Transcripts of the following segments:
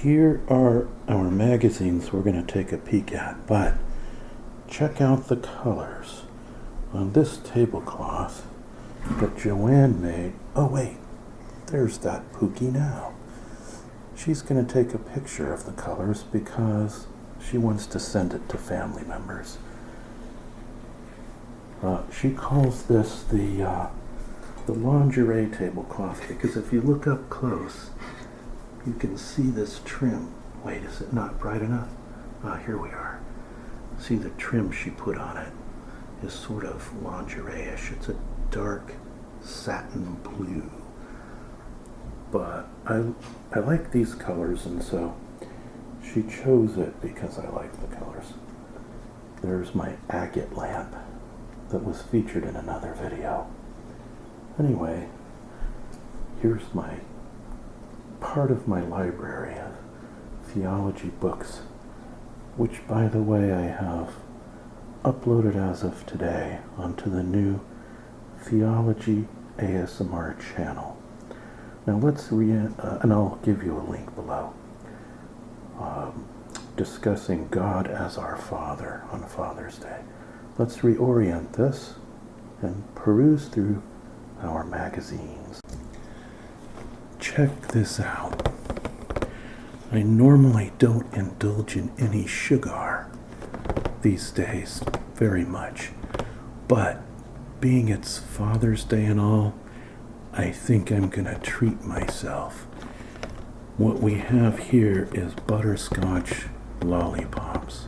Here are our magazines we're going to take a peek at, but check out the colors on this tablecloth that Joanne made. Oh wait, there's that Pookie now. She's going to take a picture of the colors because she wants to send it to family members. She calls this the lingerie tablecloth because if you look up close, you can see this trim. Wait, is it not bright enough? Here we are. See, the trim she put on it is sort of lingerie-ish. It's a dark satin blue. But I like these colors, and so she chose it because I like the colors. There's my agate lamp that was featured in another video. Anyway, here's my part of my library of theology books, which, by the way, I have uploaded as of today onto the new Theology ASMR channel. Now let's and I'll give you a link below, discussing God as our Father on Father's Day. Let's reorient this and peruse through our magazines. Check this out. I normally don't indulge in any sugar these days very much, but being it's Father's Day and all, I think I'm gonna treat myself. What we have here is Butterscotch Lollipops,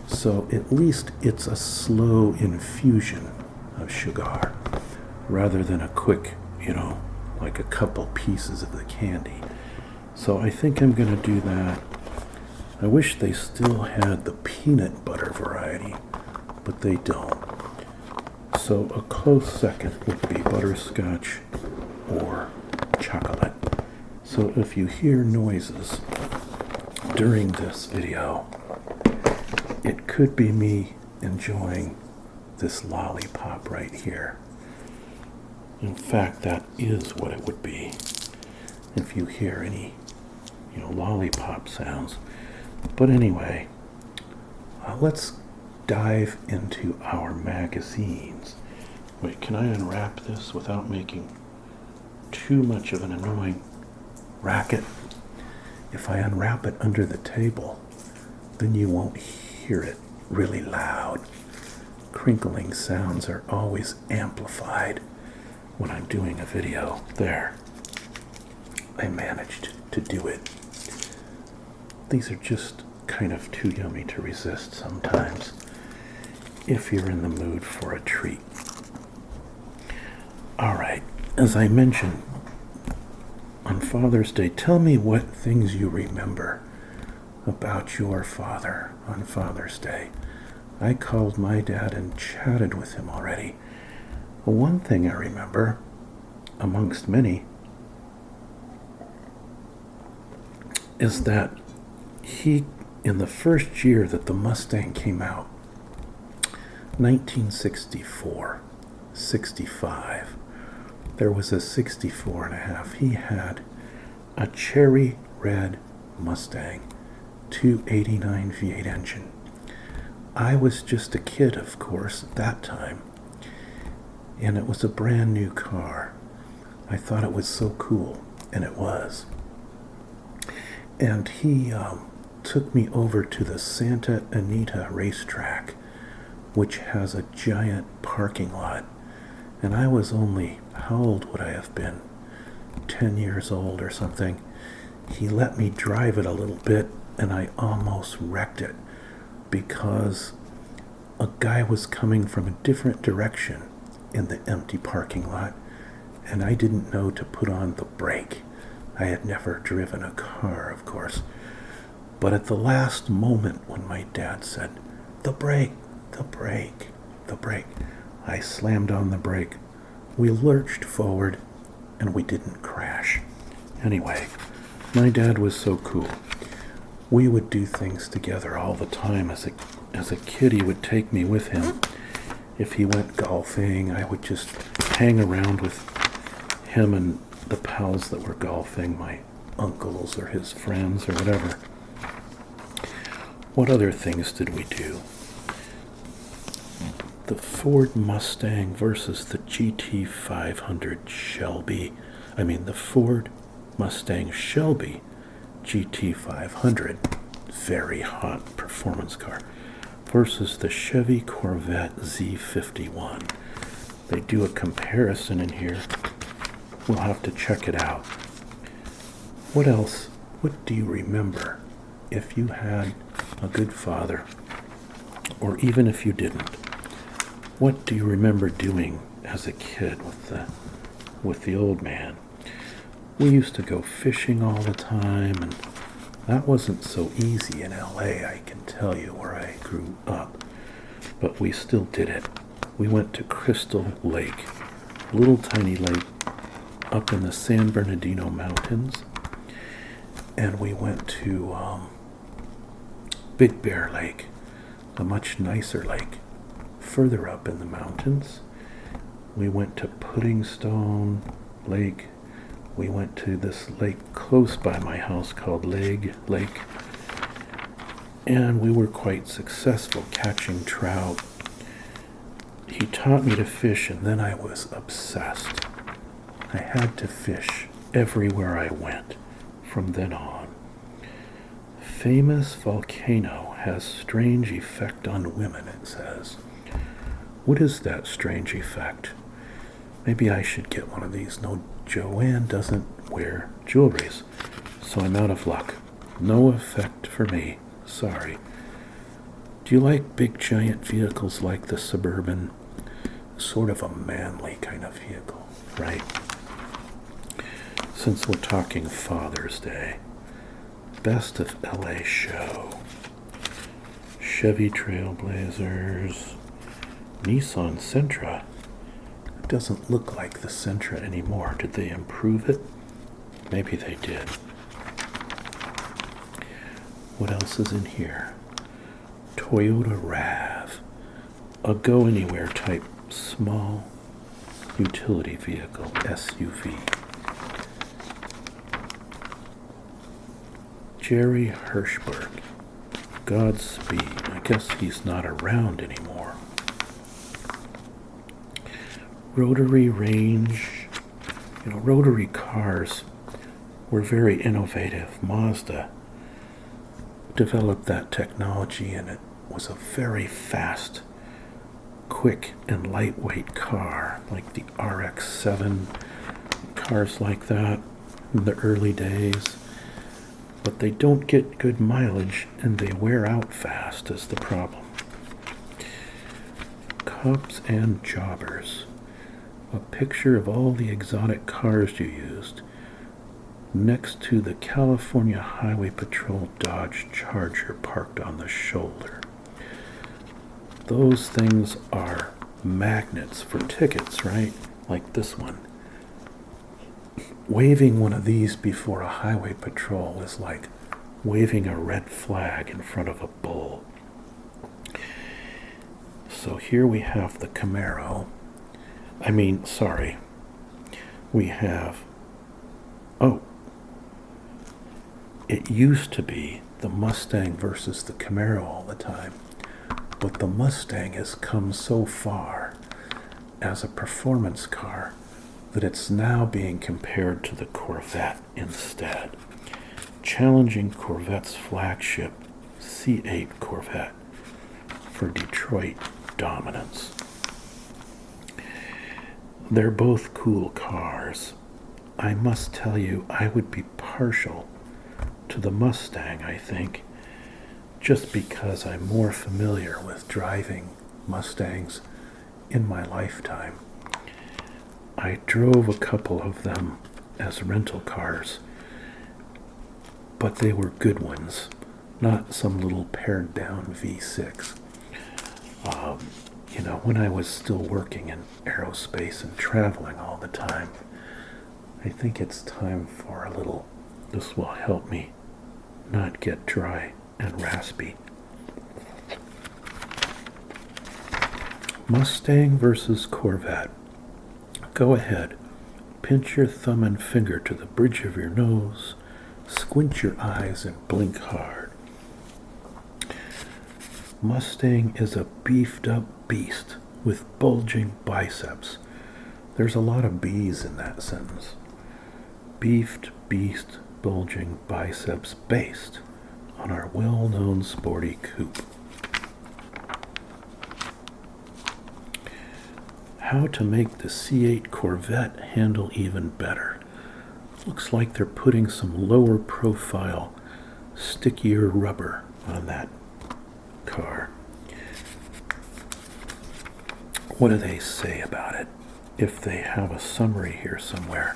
so at least it's a slow infusion of sugar rather than a quick, like a couple pieces of the candy. So I think I'm going to do that. I wish they still had the peanut butter variety, but they don't. So a close second would be butterscotch or chocolate. So if you hear noises during this video, it could be me enjoying this lollipop right here. In fact, that is what it would be if you hear any, lollipop sounds. But anyway, let's dive into our magazines. Wait, can I unwrap this without making too much of an annoying racket? If I unwrap it under the table, then you won't hear it really loud. Crinkling sounds are always amplified when I'm doing a video. There, I managed to do it. These are just kind of too yummy to resist sometimes if you're in the mood for a treat. Alright, as I mentioned, on Father's Day, tell me what things you remember about your father on Father's Day. I called my dad and chatted with him already. One thing I remember, amongst many, is that he, in the first year that the Mustang came out, 1964, 65, there was a 64 and a half. He had a cherry red Mustang, 289 V8 engine. I was just a kid, of course, at that time, and it was a brand new car. I thought it was so cool, and it was. And he took me over to the Santa Anita racetrack, which has a giant parking lot. And I was only, how old would I have been? 10 years old or something. He let me drive it a little bit, and I almost wrecked it because a guy was coming from a different direction in the empty parking lot, and I didn't know to put on the brake. I had never driven a car, of course. But at the last moment when my dad said, "The brake, the brake, the brake," I slammed on the brake. We lurched forward, and we didn't crash. Anyway, my dad was so cool. We would do things together all the time. As a kid, he would take me with him. If he went golfing, I would just hang around with him and the pals that were golfing, my uncles or his friends or whatever. What other things did we do? The Ford Mustang versus the GT500 Shelby. The Ford Mustang Shelby GT500, very hot performance car, versus the Chevy Corvette Z51. They do a comparison in here. We'll have to check it out. What else? What do you remember if you had a good father, or even if you didn't? What do you remember doing as a kid with the old man? We used to go fishing all the time, and that wasn't so easy in LA, I can tell you, where I grew up. But we still did it. We went to Crystal Lake, a little tiny lake up in the San Bernardino Mountains, and we went to Big Bear Lake, a much nicer lake, further up in the mountains. We went to Pudding Stone Lake. We went to this lake close by my house called Lake, and we were quite successful catching trout. He taught me to fish, and then I was obsessed. I had to fish everywhere I went from then on. Famous volcano has strange effect on women, it says. What is that strange effect? Maybe I should get one of these. No, Joanne doesn't wear jewelries, so I'm out of luck. No effect for me. Sorry. Do you like big giant vehicles like the Suburban? Sort of a manly kind of vehicle, right? Since we're talking Father's Day, best of LA show. Chevy Trailblazers, Nissan Sentra. It doesn't look like the Sentra anymore. Did they improve it? Maybe they did. What else is in here? Toyota RAV, a go-anywhere type small utility vehicle, SUV. Jerry Hirschberg, Godspeed. I guess he's not around anymore. Rotary range. Rotary cars were very innovative. Mazda developed that technology, and it was a very fast, quick, and lightweight car, like the RX-7, cars like that in the early days. But they don't get good mileage, and they wear out fast is the problem. Cops and Jobbers. A picture of all the exotic cars you used next to the California Highway Patrol Dodge Charger parked on the shoulder. Those things are magnets for tickets, right? Like this one. Waving one of these before a highway patrol is like waving a red flag in front of a bull. So here we have the Camaro. We have, it used to be the Mustang versus the Camaro all the time, but the Mustang has come so far as a performance car that it's now being compared to the Corvette instead, challenging Corvette's flagship C8 Corvette for Detroit dominance. They're both cool cars. I must tell you, I would be partial to the Mustang, I think, just because I'm more familiar with driving Mustangs in my lifetime. I drove a couple of them as rental cars, but they were good ones, not some little pared down V6. When I was still working in aerospace and traveling all the time, I think it's time for a little, this will help me not get dry and raspy. Mustang versus Corvette. Go ahead, pinch your thumb and finger to the bridge of your nose, Squint your eyes and blink hard. Mustang is a beefed up beast with bulging biceps. There's a lot of B's in that sentence. Beefed beast, bulging biceps, based on our well-known sporty coupe. How to make the C8 Corvette handle even better. Looks like they're putting some lower profile, stickier rubber on that car. What do they say about it? If they have a summary here somewhere.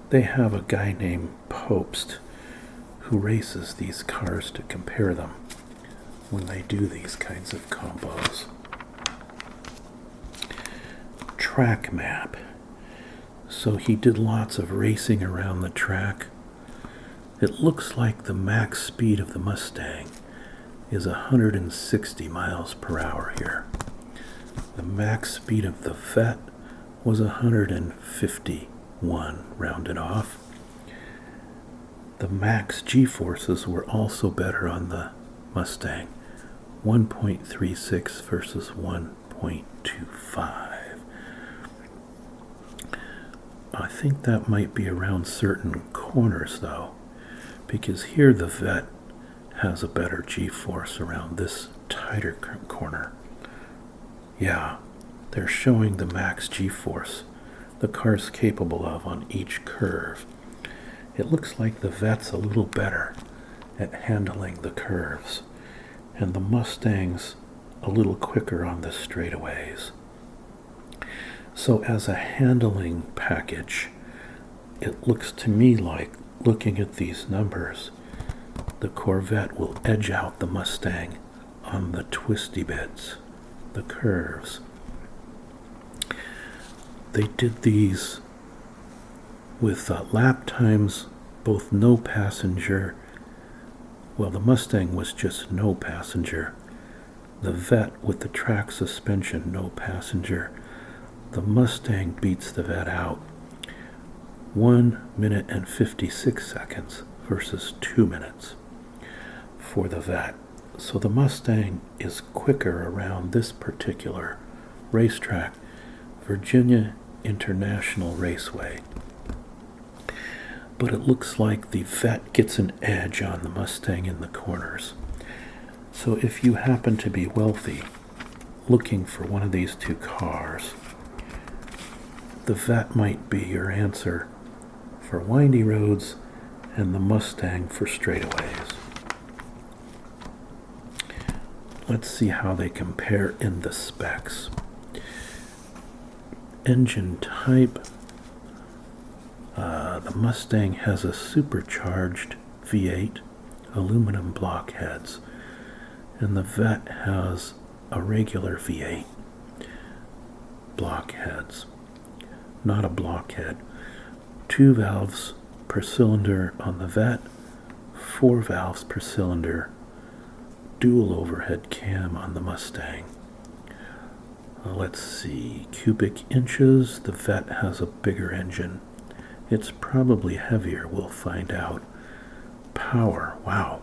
They have a guy named Popst who races these cars to compare them when they do these kinds of combos. Track map. So he did lots of racing around the track. It looks like the max speed of the Mustang is 160 miles per hour here. The max speed of the Vette was 151, rounded off. The max G-forces were also better on the Mustang, 1.36 versus 1.25. I think that might be around certain corners though, because here the Vette has a better G-force around this tighter corner. Yeah, they're showing the max G-force the car's capable of on each curve. It looks like the Vette's a little better at handling the curves, and the Mustang's a little quicker on the straightaways. So as a handling package, it looks to me like, looking at these numbers, the Corvette will edge out the Mustang on the twisty bits, the curves. They did these with lap times, both no passenger. Well, the Mustang was just no passenger. The Vette with the track suspension, no passenger. The Mustang beats the Vette out 1 minute and 56 seconds versus 2 minutes for the Vette. So the Mustang is quicker around this particular racetrack, Virginia International Raceway. But it looks like the Vette gets an edge on the Mustang in the corners. So if you happen to be wealthy, looking for one of these two cars, the Vette might be your answer for windy roads and the Mustang for straightaways. Let's see how they compare in the specs. Engine type. The Mustang has a supercharged V8, aluminum blockheads, and the Vette has a regular V8, blockheads. Not a blockhead. 2 valves per cylinder on the Vette, 4 valves per cylinder, dual overhead cam on the Mustang. Let's see, cubic inches, the Vette has a bigger engine. It's probably heavier, we'll find out. Power, wow,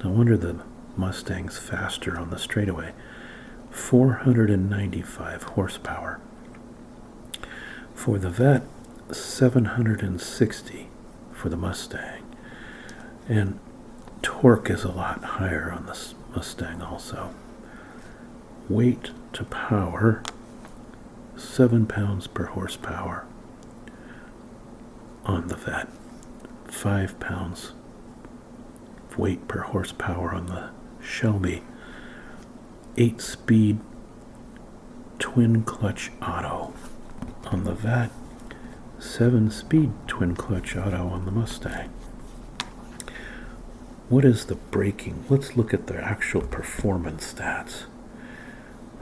no wonder the Mustang's faster on the straightaway. 495 horsepower. For the Vette, 760 for the Mustang. And torque is a lot higher on the Mustang also. Weight to power, 7 pounds per horsepower on the Vette. 5 pounds weight per horsepower on the Shelby. 8-speed twin clutch auto on the Vette, 7-speed twin clutch auto on the Mustang. What is the braking? Let's look at the actual performance stats.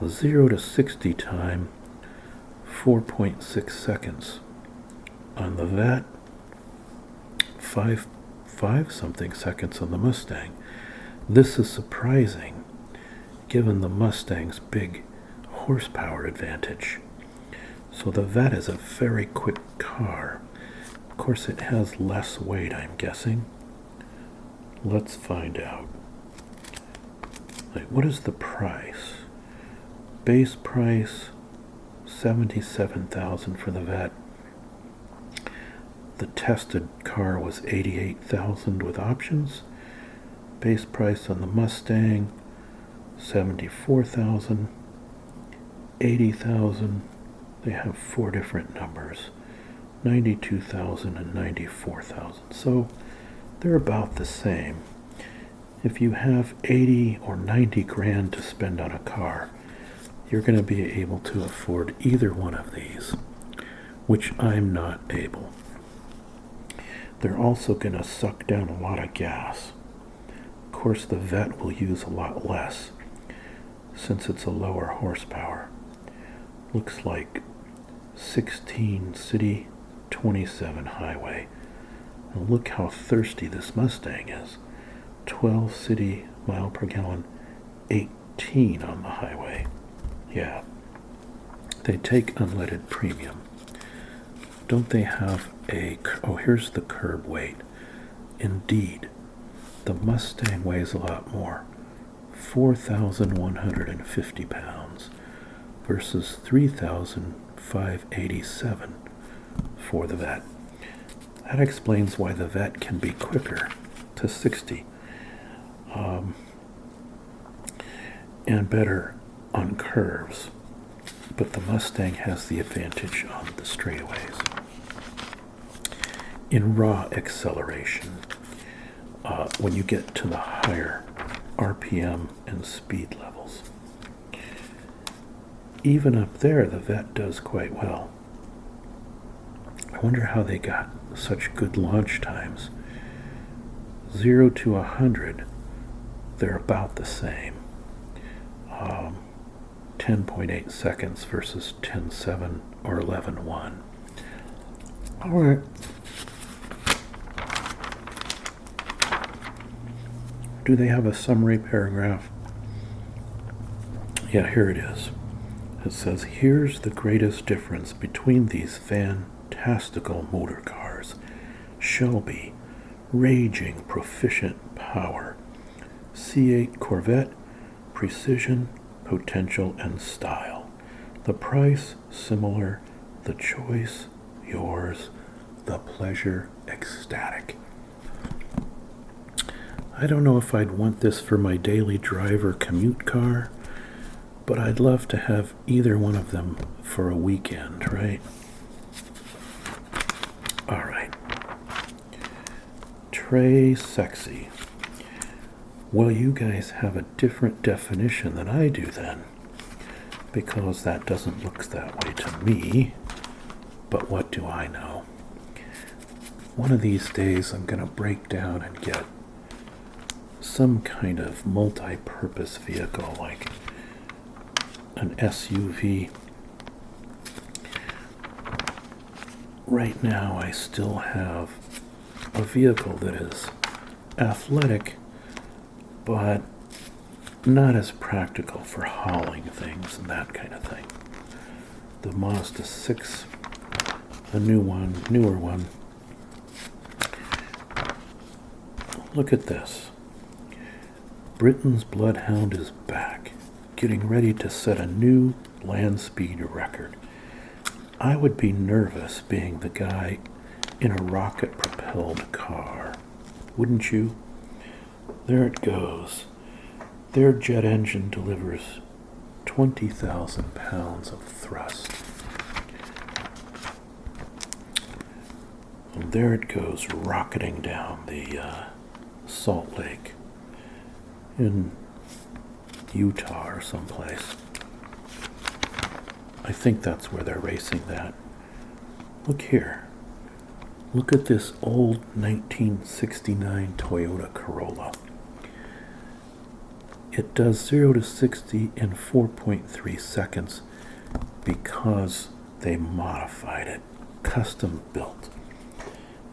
0 to 60 time, 4.6 seconds. On the Vette, 5 something seconds on the Mustang. This is surprising, given the Mustang's big horsepower advantage. So the Vette is a very quick car. Of course, it has less weight, I'm guessing. Let's find out. Like, what is the price? Base price, $77,000 for the vet. The tested car was $88,000 with options. Base price on the Mustang, $74,000, $80,000. They have 4 different numbers, $92,000 and $94,000. So they're about the same. If you have 80 or 90 grand to spend on a car, you're going to be able to afford either one of these, which I'm not able. They're also going to suck down a lot of gas. Of course, the vet will use a lot less since it's a lower horsepower. Looks like 16 city, 27 highway. And look how thirsty this Mustang is. 12 city mile per gallon, 18 on the highway. Yeah, they take unleaded premium. Don't they have oh, here's the curb weight. Indeed, the Mustang weighs a lot more, 4,150 pounds versus 3,587 for the vet. That explains why the vet can be quicker to 60 and better on curves, but the Mustang has the advantage on the straightaways. In raw acceleration, when you get to the higher RPM and speed levels. Even up there, the vet does quite well. I wonder how they got such good launch times. 0 to 100, they're about the same. 10.8 seconds versus 10.7 or 11.1. All right. Do they have a summary paragraph? Yeah, here it is. It says, here's the greatest difference between these fantastical motor cars. Shelby, raging proficient power. C8 Corvette, precision, potential, and style. The price, similar. The choice, yours. The pleasure, ecstatic. I don't know if I'd want this for my daily drive or commute car, but I'd love to have either one of them for a weekend, right? All right. Trey Sexy. Well, you guys have a different definition than I do then, because that doesn't look that way to me, but what do I know? One of these days I'm going to break down and get some kind of multi-purpose vehicle like an SUV. Right now I still have a vehicle that is athletic but not as practical for hauling things and that kind of thing. The Mazda 6, a newer one. Look at this. Britain's Bloodhound is back, getting ready to set a new land speed record. I would be nervous being the guy in a rocket-propelled car, wouldn't you? There it goes. Their jet engine delivers 20,000 pounds of thrust. And there it goes, rocketing down the Salt Lake in Utah or someplace. I think that's where they're racing that. Look here. Look at this old 1969 Toyota Corolla. It does 0 to 60 in 4.3 seconds because they modified it, custom built.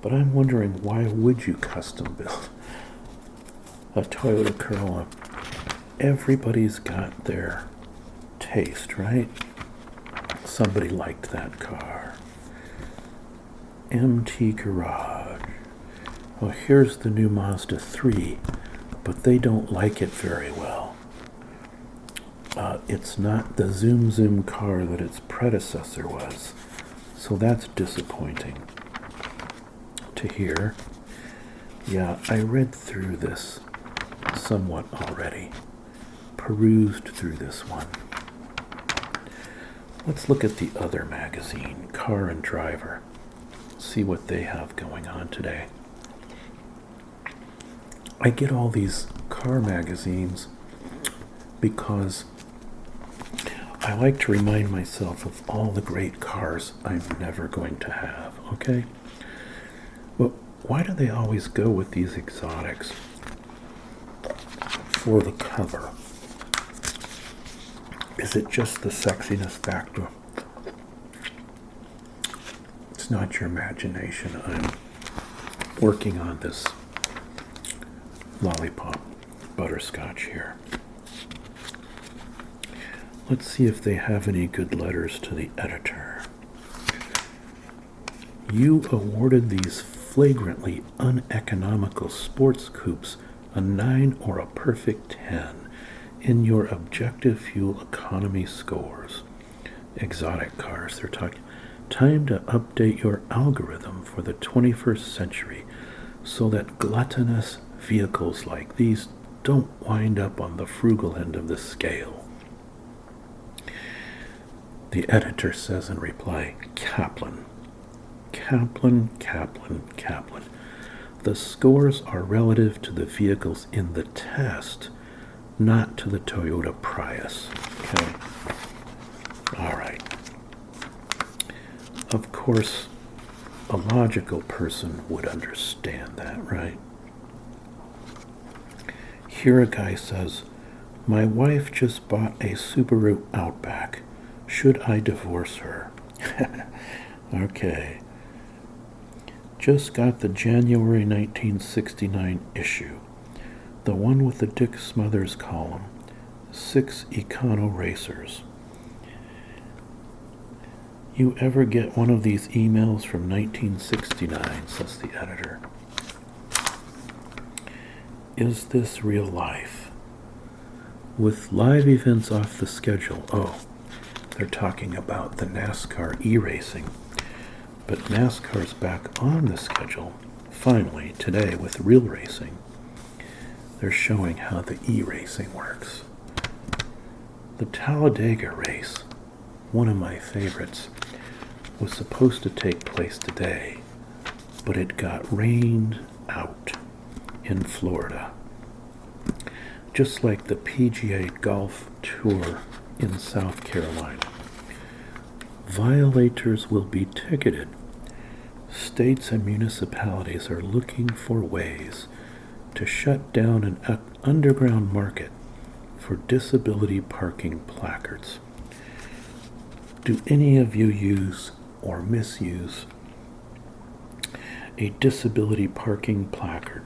But I'm wondering, why would you custom build a Toyota Corolla? Everybody's got their taste, right? Somebody liked that car. MT Garage. Well, here's the new Mazda 3, but they don't like it very well. It's not the Zoom Zoom car that its predecessor was, so that's disappointing to hear. Yeah, I read through this somewhat already, perused through this one. Let's look at the other magazine, Car and Driver, see what they have going on today. I get all these car magazines because I like to remind myself of all the great cars I'm never going to have, okay? Well, why do they always go with these exotics for the cover? Is it just the sexiness factor? It's not your imagination. I'm working on this lollipop butterscotch here. Let's see if they have any good letters to the editor. You awarded these flagrantly uneconomical sports coupes a 9 or a perfect 10 in your objective fuel economy scores. Exotic cars, they're talking. Time to update your algorithm for the 21st century so that gluttonous vehicles like these don't wind up on the frugal end of the scale. The editor says in reply, Kaplan. Kaplan. The scores are relative to the vehicles in the test, not to the Toyota Prius. Okay. All right. Of course, a logical person would understand that, right? Here a guy says, my wife just bought a Subaru Outback. Should I divorce her? Okay. Just got the January 1969 issue. The one with the Dick Smothers column. 6 Econo Racers. You ever get one of these emails from 1969, says the editor. Is this real life? With live events off the schedule, they're talking about the NASCAR e-racing. But NASCAR's back on the schedule, finally, today with real racing. They're showing how the e-racing works. The Talladega race, one of my favorites, was supposed to take place today, but it got rained out in Florida. Just like the PGA Golf Tour in South Carolina. Violators will be ticketed. States and municipalities are looking for ways to shut down an underground market for disability parking placards. Do any of you use or misuse a disability parking placard?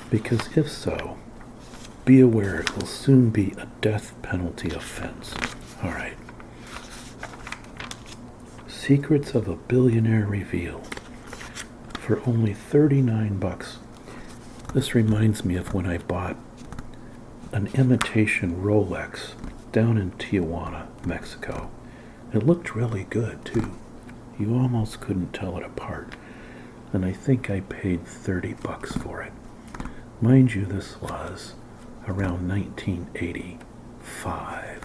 Because if so, be aware it will soon be a death penalty offense. All right. Secrets of a Billionaire revealed for only $39. This reminds me of when I bought an imitation Rolex down in Tijuana, Mexico. It looked really good too. You almost couldn't tell it apart. And I think I paid $30 for it. Mind you, this was around 1985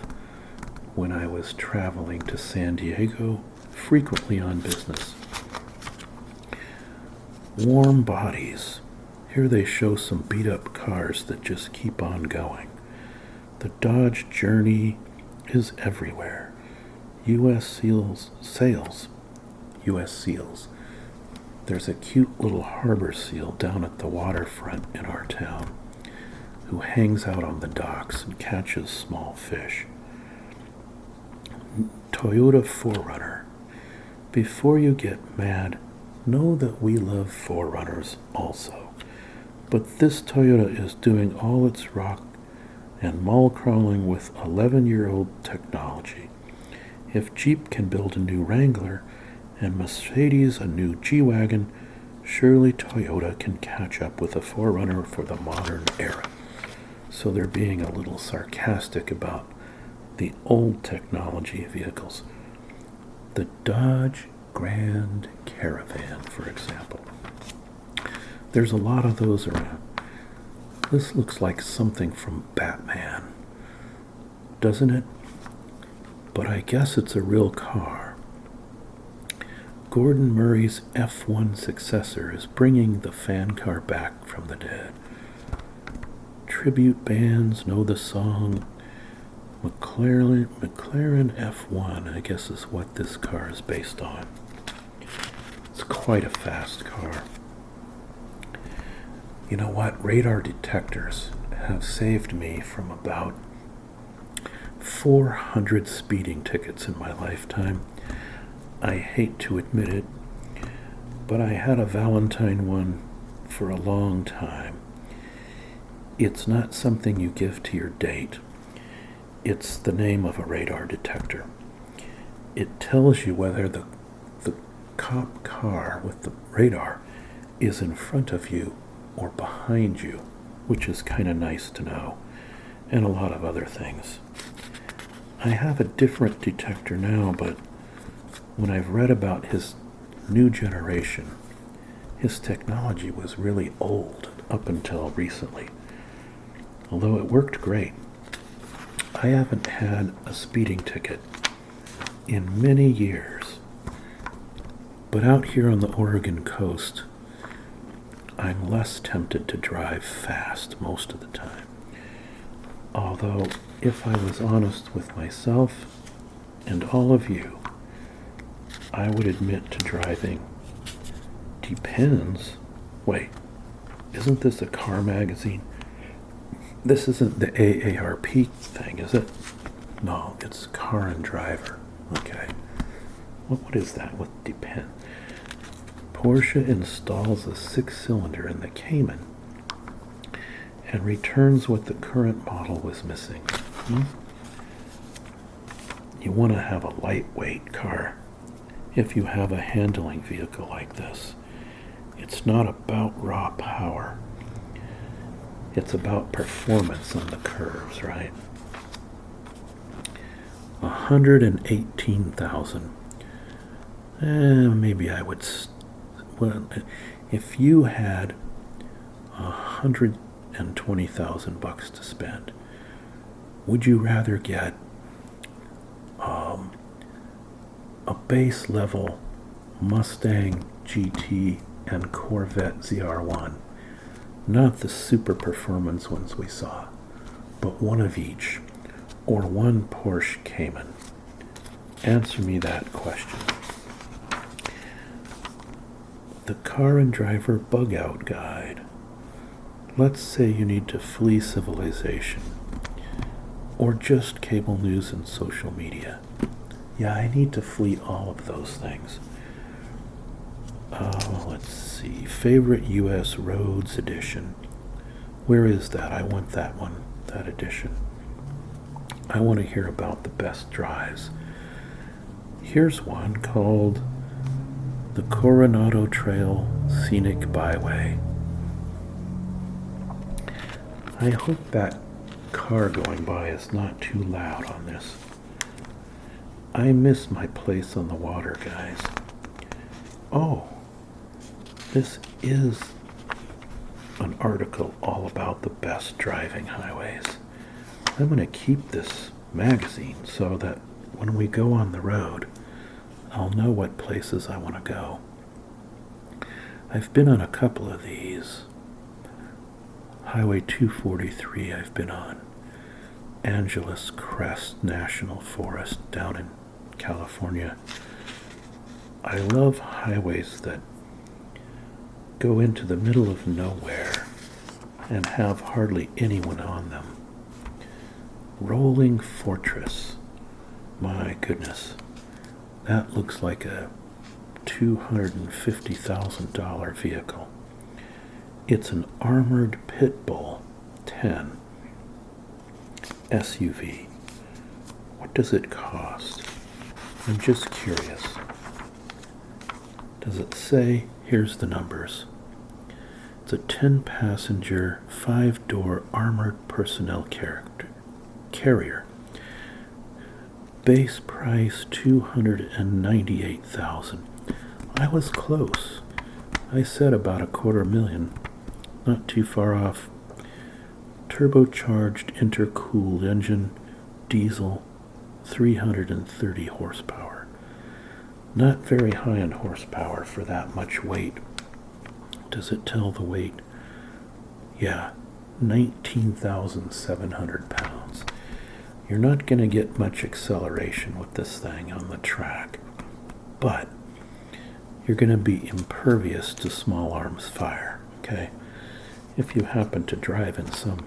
when I was traveling to San Diego frequently on business. Warm bodies. Here they show some beat up cars that just keep on going. The Dodge Journey is everywhere. U.S. Seals. There's a cute little harbor seal down at the waterfront in our town who hangs out on the docks and catches small fish. Toyota 4Runner. Before you get mad, know that we love 4Runners also. But this Toyota is doing all its rock and mall crawling with 11-year-old technology. If Jeep can build a new Wrangler and Mercedes a new G-Wagon, Surely Toyota can catch up with a forerunner for the modern era. So they're being a little sarcastic about the old technology vehicles. The Dodge Grand Caravan, for example. There's a lot of those around. This looks like something from Batman, doesn't it? But I guess it's a real car. Gordon Murray's F1 successor is bringing the fan car back from the dead. Tribute bands know the song McLaren F1, I guess is what this car is based on. It's quite a fast car. You know what? Radar detectors have saved me from about 400 speeding tickets in my lifetime. I hate to admit it, but I had a Valentine one for a long time. It's not something you give to your date. It's the name of a radar detector. It tells you whether the cop car with the radar is in front of you or behind you, which is kind of nice to know, and a lot of other things. I have a different detector now, but when I've read about his new generation, his technology was really old up until recently. Although it worked great. I haven't had a speeding ticket in many years. But out here on the Oregon coast, I'm less tempted to drive fast most of the time. Although, if I was honest with myself and all of you, I would admit to driving depends. Wait, isn't this a car magazine? This isn't the AARP thing, is it? No, it's Car and Driver. Okay. What is that? What depend? Porsche installs a 6-cylinder in the Cayman and returns what the current model was missing. You want to have a lightweight car if you have a handling vehicle like this. It's not about raw power. It's about performance on the curves, right? 118,000. Maybe I would. Well, if you had $120,000 to spend, would you rather get a base level Mustang GT and Corvette ZR1? Not the super performance ones we saw, but one of each, or one Porsche Cayman? Answer me that question. The Car and Driver Bug Out Guide. Let's say you need to flee civilization, or just cable news and social media. Yeah, I need to flee all of those things. Let's see. Favorite U.S. Roads Edition. Where is that? I want that one, that edition. I want to hear about the best drives. Here's one called the Coronado Trail Scenic Byway. I hope that car going by is not too loud on this. I miss my place on the water, guys. Oh, this is an article all about the best driving highways. I'm going to keep this magazine so that when we go on the road, I'll know what places I want to go. I've been on a couple of these. Highway 243 I've been on. Angeles Crest National Forest down in California. I love highways that go into the middle of nowhere and have hardly anyone on them. Rolling Fortress. My goodness. That looks like a $250,000 vehicle. It's an armored pit bull 10 SUV. What does it cost? I'm just curious. Does it say Here's the numbers. It's a 10-passenger, 5-door armored personnel carrier. Base price $298,000. I was close. I said about $250,000. Not too far off. Turbocharged intercooled engine, diesel, 330 horsepower. Not very high in horsepower for that much weight. Does it tell the weight? Yeah, 19,700 pounds. You're not going to get much acceleration with this thing on the track, but you're going to be impervious to small arms fire, okay? If you happen to drive in some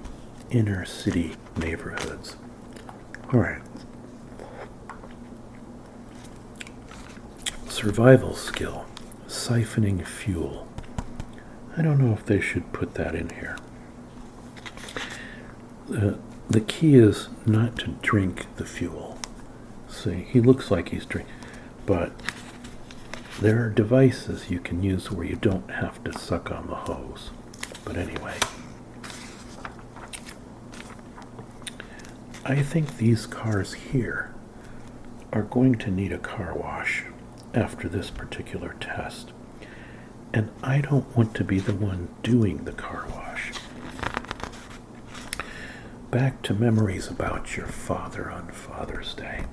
inner city neighborhoods. All right. Survival skill, siphoning fuel. I don't know if they should put that in here. The key is not to drink the fuel. See, he looks like he's drinking, but there are devices you can use where you don't have to suck on the hose. But anyway, I think these cars here are going to need a car wash after this particular test. And I don't want to be the one doing the car wash. Back to memories about your father on Father's Day.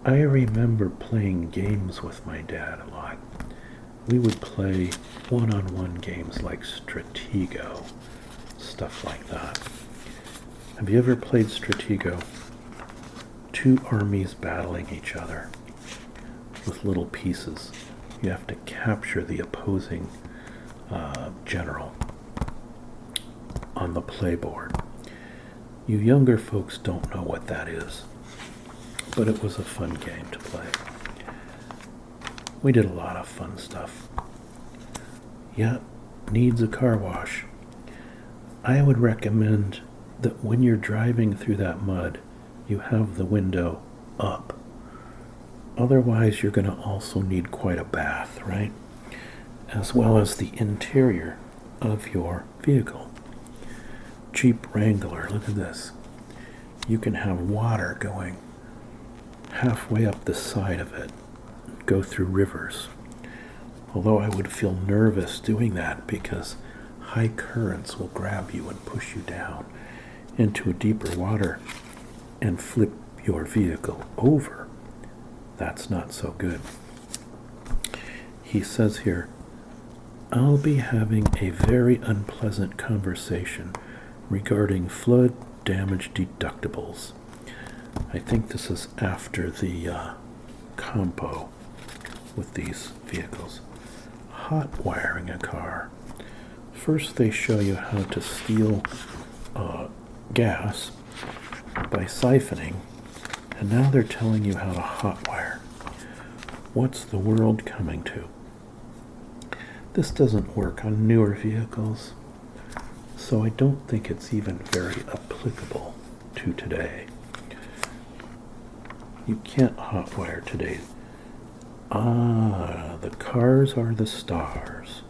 I remember playing games with my dad a lot. We would play one-on-one games like Stratego, stuff like that. Have you ever played Stratego? Two armies battling each other with little pieces. You have to capture the opposing general on the playboard. You younger folks don't know what that is, but it was a fun game to play. We did a lot of fun stuff. Yeah, needs a car wash. I would recommend that when you're driving through that mud, you have the window up. Otherwise, you're going to also need quite a bath, right? As well as the interior of your vehicle. Jeep Wrangler, look at this. You can have water going halfway up the side of it, go through rivers. Although I would feel nervous doing that because high currents will grab you and push you down into deeper water and flip your vehicle over. That's not so good. He says here, I'll be having a very unpleasant conversation regarding flood damage deductibles. I think this is after the compo with these vehicles. Hot wiring a car. First they show you how to steal gas by siphoning, and now they're telling you how to hot wire. What's the world coming to? This doesn't work on newer vehicles, so I don't think it's even very applicable to today. You can't hotwire today. Ah, the cars are the stars.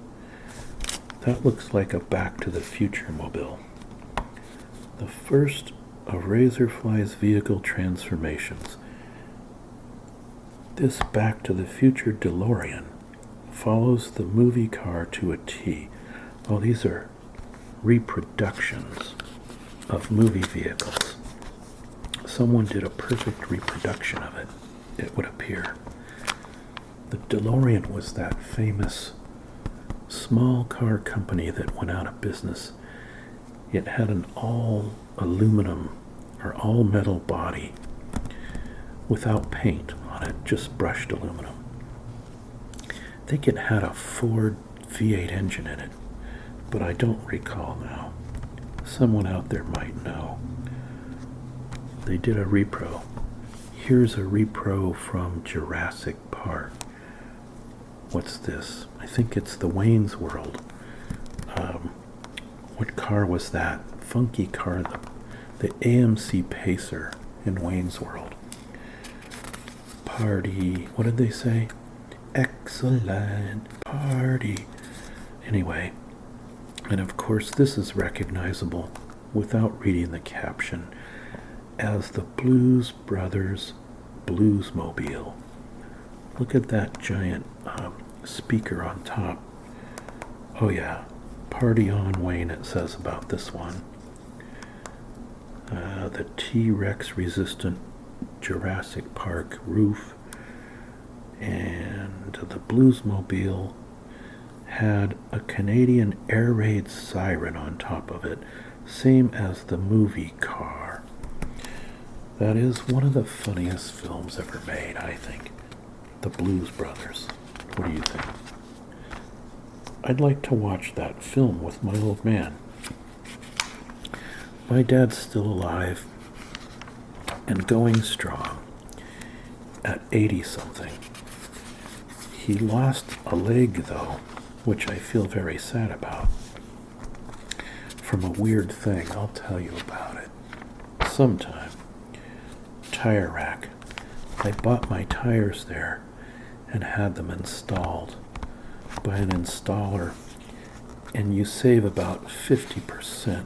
That looks like a Back to the Future mobile. The first of Razorfly's vehicle transformations. This Back to the Future Delorean follows the movie car to a T. Oh, these are reproductions of movie vehicles. Someone did a perfect reproduction of it, it would appear. The Delorean was that famous small car company that went out of business. It had an all aluminum or all metal body without paint on it, just brushed aluminum. I think it had a Ford V8 engine in it, but I don't recall now. Someone out there might know. They did a repro. Here's a repro from Jurassic Park. What's this? I think it's the Wayne's World. What car was that? Funky car, the AMC Pacer in Wayne's World. Party, what did they say? Excellent party. Anyway, and of course this is recognizable without reading the caption as the Blues Brothers Bluesmobile. Look at that giant speaker on top. Oh yeah, Party On Wayne it says about this one. The T-Rex resistant Jurassic Park roof, and the Bluesmobile had a Canadian air raid siren on top of it, same as the movie car. That is one of the funniest films ever made, I think. The Blues Brothers. What do you think? I'd like to watch that film with my old man. My dad's still alive and going strong at 80-something. He lost a leg, though, which I feel very sad about. From a weird thing, I'll tell you about it sometime. Tire rack. I bought my tires there and had them installed by an installer, and you save about 50%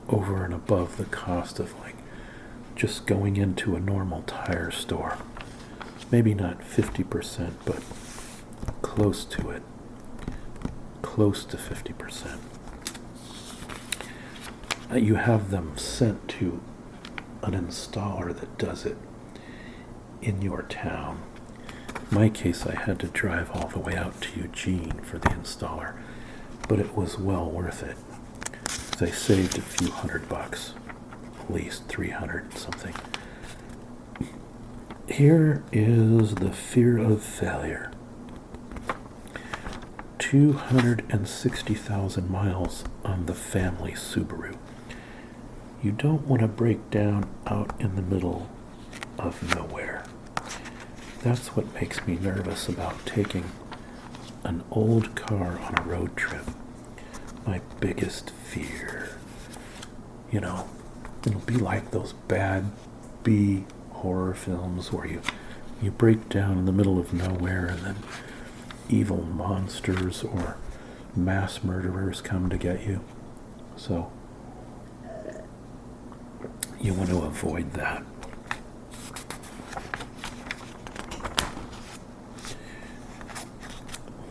over and above the cost of like just going into a normal tire store. Maybe not 50%, but close to it. Close to 50%. You have them sent to an installer that does it in your town. In my case, I had to drive all the way out to Eugene for the installer, but it was well worth it. I saved a few $100, at least 300 something. Here is the fear of failure. 260,000 miles on the family Subaru. You don't want to break down out in the middle of nowhere. That's what makes me nervous about taking an old car on a road trip. My biggest fear. You know, it'll be like those bad B horror films where you break down in the middle of nowhere and then evil monsters or mass murderers come to get you. So you want to avoid that.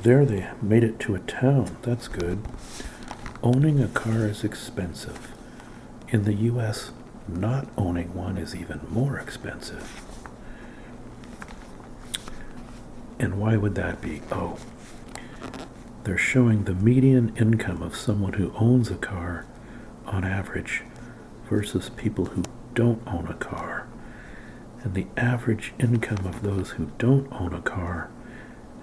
There, they made it to a town. That's good. Owning a car is expensive. In the US, not owning one is even more expensive. And why would that be? Oh, they're showing the median income of someone who owns a car on average versus people who don't own a car. And the average income of those who don't own a car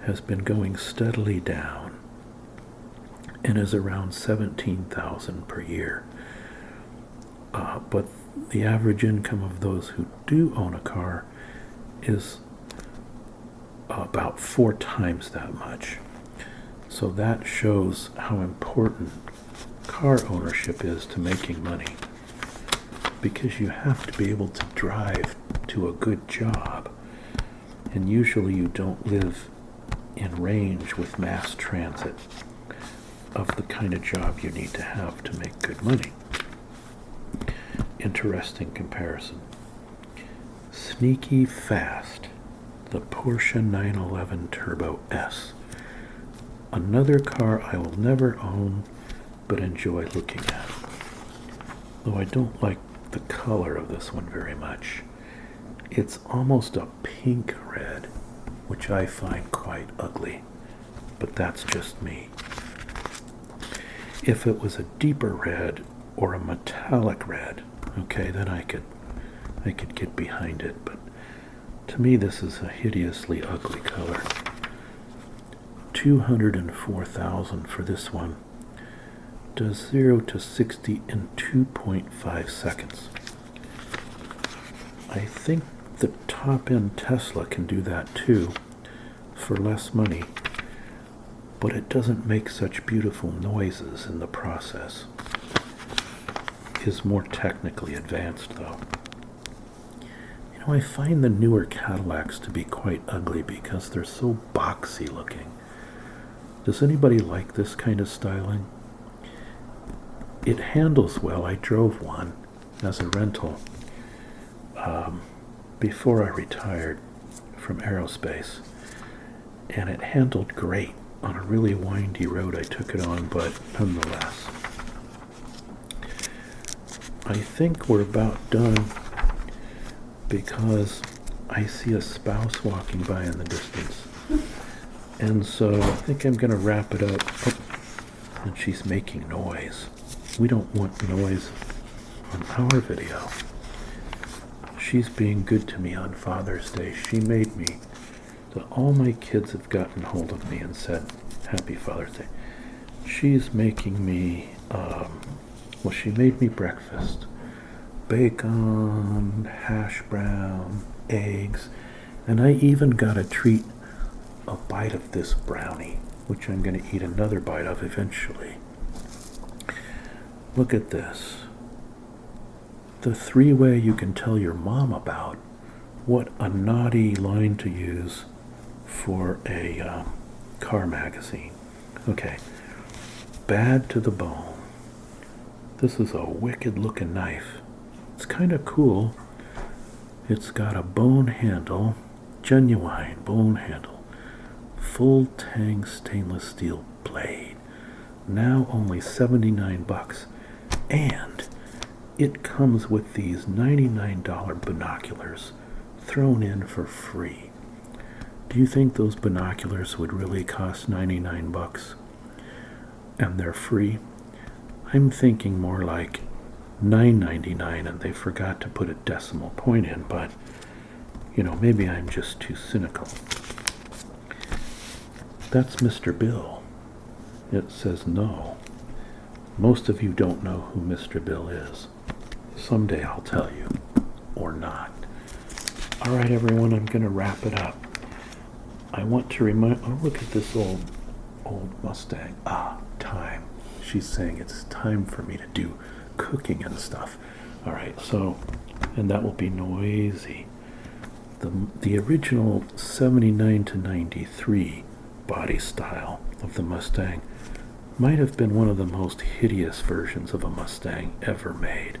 has been going steadily down and is around $17,000 per year. But the average income of those who do own a car is about 4 times that much. So that shows how important car ownership is to making money, because you have to be able to drive to a good job, and usually you don't live in range with mass transit of the kind of job you need to have to make good money. Interesting comparison. Sneaky fast, the Porsche 911 Turbo S. Another car I will never own but enjoy looking at. Though I don't like the color of this one very much. It's almost a pink red, which I find quite ugly, but that's just me. If it was a deeper red or a metallic red, okay, then I could get behind it, but to me this is a hideously ugly color. $204,000 for this one. Does 0 to 60 in 2.5 seconds. I think the top-end Tesla can do that too, for less money, but it doesn't make such beautiful noises in the process. Is more technically advanced though. You know, I find the newer Cadillacs to be quite ugly because they're so boxy looking. Does anybody like this kind of styling? It handles well. I drove one as a rental before I retired from aerospace, and it handled great on a really windy road I took it on, but nonetheless. I think we're about done because I see a spouse walking by in the distance. And so I think I'm going to wrap it up. Oh, and she's making noise. We don't want noise on our video. She's being good to me on Father's Day. She made me, so all my kids have gotten hold of me and said, Happy Father's Day. She's making me, well, she made me breakfast. Bacon, hash brown, eggs, and I even got a treat, a bite of this brownie, which I'm going to eat another bite of eventually. Look at this. The three-way you can tell your mom about. What a naughty line to use for a car magazine. Okay, bad to the bone. This is a wicked looking knife. It's kind of cool. It's got a bone handle, genuine bone handle, full tang stainless steel blade. Now only $79, and it comes with these $99 binoculars thrown in for free. Do you think those binoculars would really cost $99 and they're free? I'm thinking more like $9.99, and they forgot to put a decimal point in, but you know, maybe I'm just too cynical. That's Mr. Bill. It says no. Most of you don't know who Mr. Bill is. Someday I'll tell you, or not. All right, everyone, I'm going to wrap it up. I want to remind, oh, look at this old Mustang. Time. She's saying it's time for me to do cooking and stuff. All right, so, and that will be noisy. The original 79 to 93 body style of the Mustang might have been one of the most hideous versions of a Mustang ever made.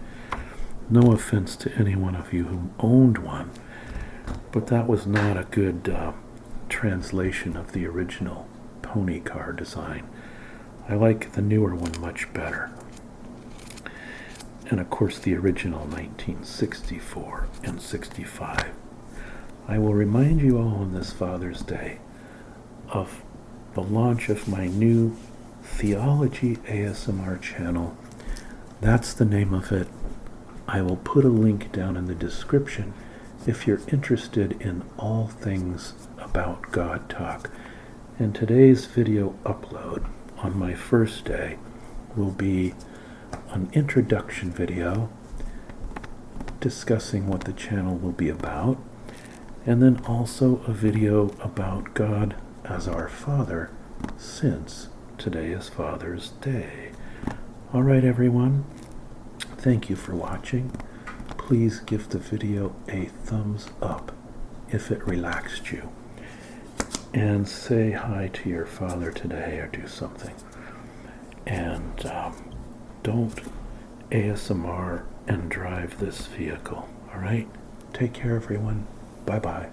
No offense to any one of you who owned one, but that was not a good translation of the original pony car design. I like the newer one much better. And of course the original 1964 and 65. I will remind you all on this Father's Day of the launch of my new Theology ASMR channel. That's the name of it. I will put a link down in the description if you're interested in all things about God talk. And today's video upload on my first day will be an introduction video discussing what the channel will be about, and then also a video about God as our Father, since today is Father's Day. All right, everyone, thank you for watching. Please give the video a thumbs up if it relaxed you, and say hi to your father today, or do something. And don't ASMR and drive this vehicle. All right, take care, everyone. Bye-bye.